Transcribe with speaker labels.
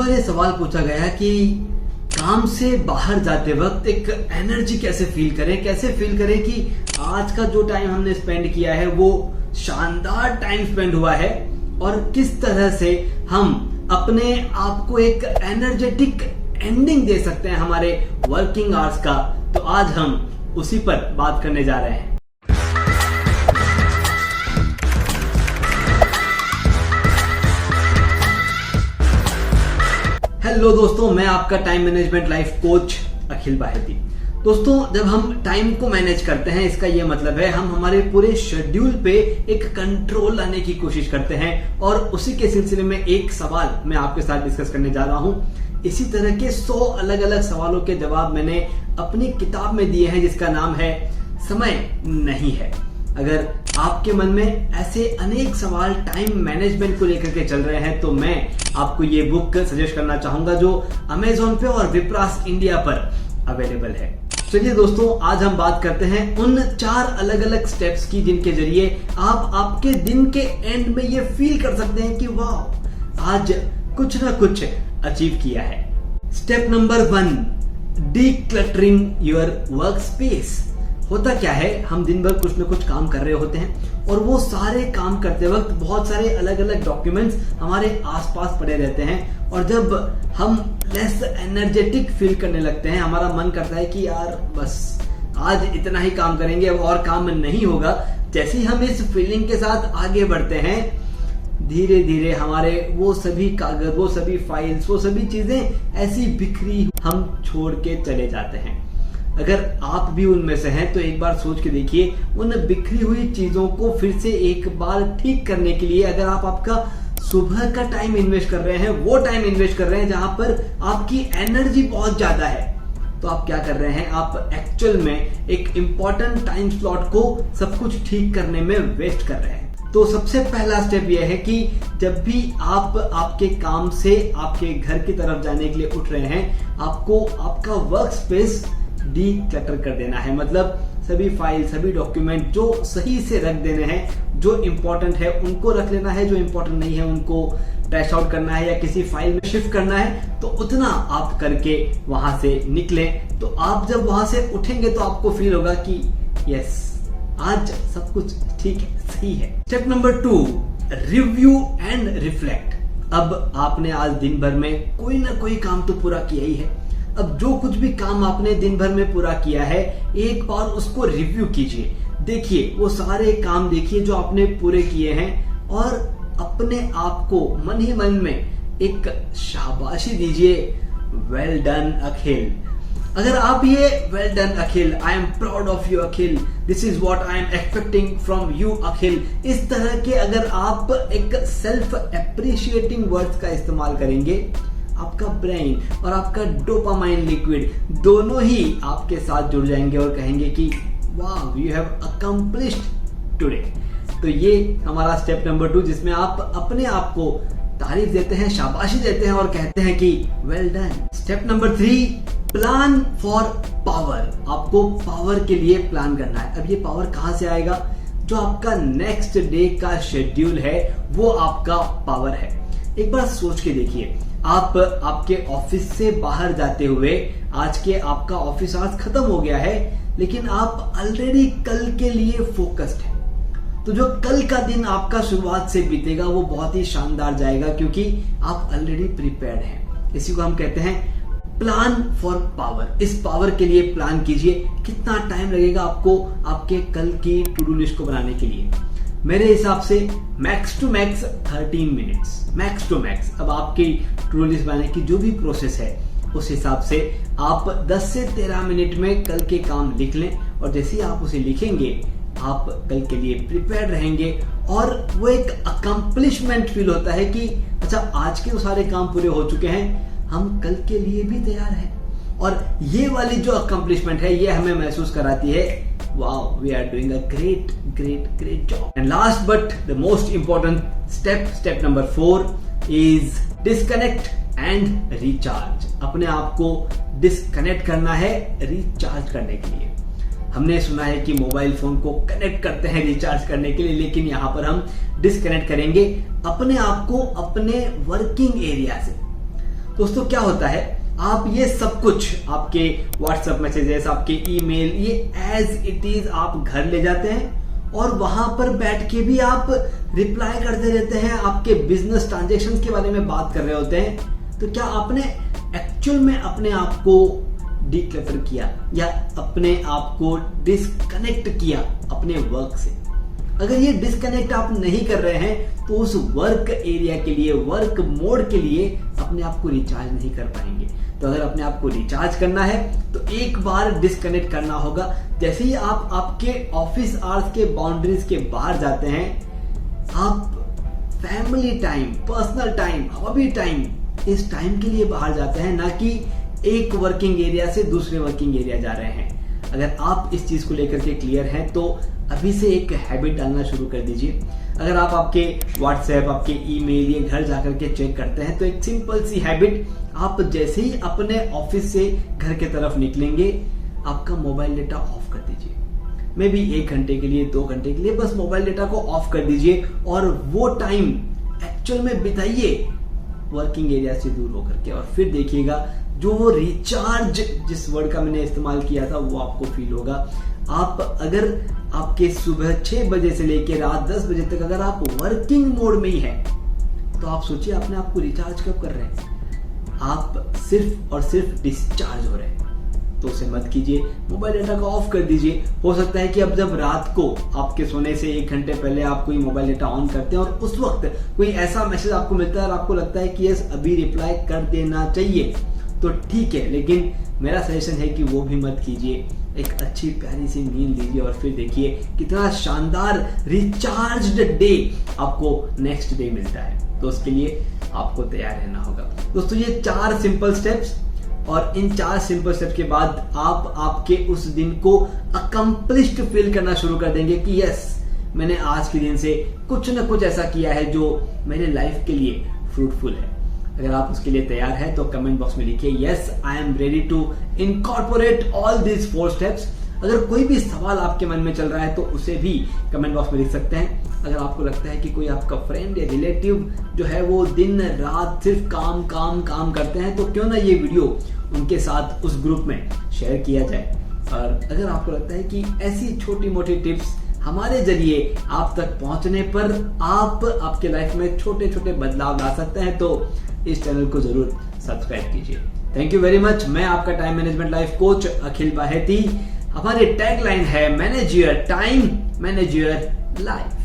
Speaker 1: बार ये सवाल पूछा गया कि काम से बाहर जाते वक्त एक एनर्जी कैसे फील करें कि आज का जो टाइम हमने स्पेंड किया है वो शानदार टाइम स्पेंड हुआ है, और किस तरह से हम अपने आप को एक एनर्जेटिक एंडिंग दे सकते हैं हमारे वर्किंग आवर्स का। तो आज हम उसी पर बात करने जा रहे हैं। हेलो दोस्तों, मैं आपका टाइम मैनेजमेंट लाइफ कोच अखिल बाहेती। दोस्तों, जब हम टाइम को मैनेज करते हैं, इसका यह मतलब है हम हमारे पूरे शेड्यूल पे एक कंट्रोल लाने की कोशिश करते हैं। और उसी के सिलसिले में एक सवाल मैं आपके साथ डिस्कस करने जा रहा हूं। इसी तरह के 100 अलग अलग सवालों के जवाब मैंने अपनी किताब में दिए हैं, जिसका नाम है समय नहीं है। अगर आपके मन में ऐसे अनेक सवाल टाइम मैनेजमेंट को लेकर के चल रहे हैं, तो मैं आपको ये बुक सजेस्ट करना चाहूंगा जो अमेज़न पे और विप्रास इंडिया पर अवेलेबल है। चलिए दोस्तों, आज हम बात करते हैं उन 4 अलग अलग स्टेप्स की जिनके जरिए आप आपके दिन के एंड में ये फील कर सकते हैं कि वाह, आज कुछ ना कुछ अचीव किया है। Step number 1, decluttering your work space. होता क्या है, हम दिन भर कुछ ना कुछ काम कर रहे होते हैं और वो सारे काम करते वक्त बहुत सारे अलग अलग डॉक्यूमेंट्स हमारे आसपास पड़े रहते हैं। और जब हम लेस एनर्जेटिक फील करने लगते हैं, हमारा मन करता है कि यार बस आज इतना ही काम करेंगे, अब और काम नहीं होगा। जैसे ही हम इस फीलिंग के साथ आगे बढ़ते हैं, धीरे धीरे हमारे वो सभी कागज, वो सभी फाइल्स, वो सभी चीजें ऐसी बिखरी हम छोड़ के चले जाते हैं। अगर आप भी उनमें से हैं तो एक बार सोच के देखिए, उन बिखरी हुई चीजों को फिर से एक बार ठीक करने के लिए अगर आप आपका सुबह का टाइम इन्वेस्ट कर रहे हैं, वो टाइम इन्वेस्ट कर रहे हैं जहां पर आपकी एनर्जी बहुत ज्यादा है, तो आप क्या कर रहे हैं, आप एक्चुअल में एक इंपॉर्टेंट टाइम स्लॉट को सब कुछ ठीक करने में वेस्ट कर रहे हैं। तो सबसे पहला स्टेप यह है कि जब भी आप आपके काम से आपके घर की तरफ जाने के लिए उठ रहे हैं, आपको आपका वर्क स्पेस डीक्लटर कर देना है। मतलब सभी फाइल, सभी डॉक्यूमेंट जो सही से रख देने हैं, जो इंपॉर्टेंट है उनको रख लेना है, जो इंपॉर्टेंट नहीं है उनको ट्रैश आउट करना है या किसी फाइल में शिफ्ट करना है। तो उतना आप करके वहां से निकलें। तो आप जब वहां से उठेंगे तो आपको फील होगा कि यस, आज सब कुछ ठीक है, सही है। Step number 2, review and reflect. अब आपने आज दिन भर में कोई ना कोई काम तो पूरा किया ही है। अब जो कुछ भी काम आपने दिन भर में पूरा किया है, एक बार उसको रिव्यू कीजिए। देखिए वो सारे काम, देखिए जो आपने पूरे किए हैं, और अपने आप को मन ही मन में एक शाबाशी दीजिए, वेल डन अखिल। अगर आप ये well done Akhil, I am proud of you Akhil, this is what I am expecting from you Akhil, इस तरह के अगर आप एक सेल्फ एप्रिशिएटिंग वर्ड्स का इस्तेमाल करेंगे, आपका ब्रेन और आपका डोपामाइन लिक्विड दोनों ही आपके साथ जुड़ जाएंगे और कहेंगे कि वाह, यू हैव अकम्प्लिश्ड टुडे। तो ये हमारा स्टेप नंबर 2, जिसमें आप अपने आप को तारीफ देते हैं, शाबाशी देते हैं और कहते हैं कि well done. Step number 3, plan for power. आपको पावर के लिए प्लान करना है। अब ये पावर कहां से आएगा? जो आपका नेक्स्ट डे का शेड्यूल है, वो आपका पावर है। एक बार सोच के देखिए, आप आपके ऑफिस से बाहर जाते हुए, आज के आपका ऑफिस आज खत्म हो गया है, लेकिन आप ऑलरेडी कल के लिए फोकस्ड हैं। तो जो कल का दिन आपका शुरुआत से बीतेगा वो बहुत ही शानदार जाएगा, क्योंकि आप ऑलरेडी प्रिपेयर्ड हैं। इसी को हम कहते हैं प्लान फॉर पावर। इस पावर के लिए प्लान कीजिए। कितना टाइम लगेगा आपको आपके कल की टू डू लिस्ट को बनाने के लिए? मेरे हिसाब से max to max 13 minutes, max to max. अब आपकी टू डू लिस्ट बनाने की जो भी प्रोसेस है, उस हिसाब से आप 10 से 13 मिनट में कल के काम लिख लें, और जैसे ही आप उसे लिखेंगे, आप कल के लिए प्रिपेयर रहेंगे, और वो एक अकम्प्लिशमेंट फील होता है कि अच्छा, आज के वो सारे काम पूरे हो चुके हैं, हम कल के लिए भी तैयार हैं। और ये वाली जो अकम्प्लिशमेंट है, ये हमें महसूस कराती है, wow, we are doing a great job. And last but the most important step number 4 is disconnect and recharge. अपने आप को डिस्कनेक्ट करना है रिचार्ज करने के लिए। हमने सुना है कि मोबाइल फोन को कनेक्ट करते हैं रिचार्ज करने के लिए, लेकिन यहाँ पर हम डिस्कनेक्ट करेंगे अपने आप को अपने वर्किंग एरिया से। दोस्तों क्या होता है, आप ये सब कुछ आपके व्हाट्सएप मैसेजेस, आपके ईमेल, ये एज इट इज आप घर ले जाते हैं और वहां पर बैठ के भी आप रिप्लाई करते रहते हैं, आपके बिजनेस ट्रांजेक्शन के बारे में बात कर रहे होते हैं। तो क्या आपने एक्चुअल में अपने आप को डिक्लटर किया या अपने आप को डिस्कनेक्ट किया अपने वर्क से? अगर ये डिस्कनेक्ट आप नहीं कर रहे हैं तो उस वर्क एरिया के लिए, वर्क मोड के लिए अपने आप को रिचार्ज नहीं कर पाएंगे। तो अगर अपने आप को रिचार्ज करना है तो एक बार डिस्कनेक्ट करना होगा। जैसे ही आप आपके ऑफिस आवर्स के बाउंड्रीज के बाहर जाते हैं, आप family time, personal time, hobby time, इस टाइम के लिए बाहर जाते हैं, ना कि एक वर्किंग एरिया से दूसरे वर्किंग एरिया जा रहे हैं। अगर आप इस चीज को लेकर के क्लियर हैं तो अभी से एक हैबिट डालना शुरू कर दीजिए। अगर आप आपके व्हाट्सएप, आपके ईमेल, ये घर जाकर के चेक करते हैं तो एक सिंपल सी हैबिट, आप जैसे ही अपने ऑफिस से घर के तरफ निकलेंगे, आपका मोबाइल डेटा ऑफ कर दीजिए। मे बी 1 घंटे के लिए, 2 घंटे के लिए बस मोबाइल डेटा को ऑफ कर दीजिए और वो टाइम एक्चुअल में बिताइए वर्किंग एरिया से दूर होकर के। और फिर देखिएगा जो वो रिचार्ज, जिस वर्ड का मैंने इस्तेमाल किया था, वो आपको फील होगा। आप अगर आपके सुबह 6 बजे से लेकर रात 10 बजे तक अगर आप वर्किंग मोड में ही हैं, तो आप सोचिए अपने आप को रिचार्ज कब कर रहे हैं? आप सिर्फ और सिर्फ डिस्चार्ज हो रहे हैं। तो उसे मत कीजिए, मोबाइल डेटा को ऑफ कर दीजिए। हो सकता है कि अब जब रात को आपके सोने से 1 घंटे पहले आप कोई मोबाइल डेटा ऑन करते हैं और उस वक्त कोई ऐसा मैसेज आपको मिलता है और आपको लगता है कि यस अभी रिप्लाई कर देना चाहिए, तो ठीक है, लेकिन मेरा सजेशन है कि वो भी मत कीजिए। एक अच्छी प्यारी सी नींद लीजिए और फिर देखिए कितना शानदार रिचार्ज्ड डे आपको नेक्स्ट डे मिलता है। तो उसके लिए आपको तैयार रहना होगा। दोस्तों ये 4 सिंपल स्टेप्स, और इन 4 सिंपल स्टेप के बाद आप आपके उस दिन को अकम्प्लिश्ड फील करना शुरू कर देंगे कि यस मैंने आज के दिन से कुछ ना कुछ ऐसा किया है जो मेरे लाइफ के लिए फ्रूटफुल है। अगर आप उसके लिए तैयार हैं तो कमेंट बॉक्स में लिखिए yes I am ready to incorporate all these 4 steps. अगर कोई भी सवाल आपके मन में चल रहा है तो उसे भी कमेंट बॉक्स में लिख सकते हैं। अगर आपको लगता है कि कोई आपका फ्रेंड या रिलेटिव जो है वो दिन रात सिर्फ काम काम काम करते हैं, तो क्यों ना ये वीडियो उनके साथ उस ग्रुप में शेयर किया जाए। और अगर आपको लगता है कि ऐसी छोटी मोटी टिप्स हमारे जरिए आप तक पहुंचने पर आप आपके लाइफ में छोटे छोटे बदलाव ला सकते हैं, तो इस चैनल को जरूर सब्सक्राइब कीजिए। Thank you very much. मैं आपका टाइम मैनेजमेंट लाइफ कोच अखिल बाहेती। हमारी टैगलाइन है manage your time, manage your life.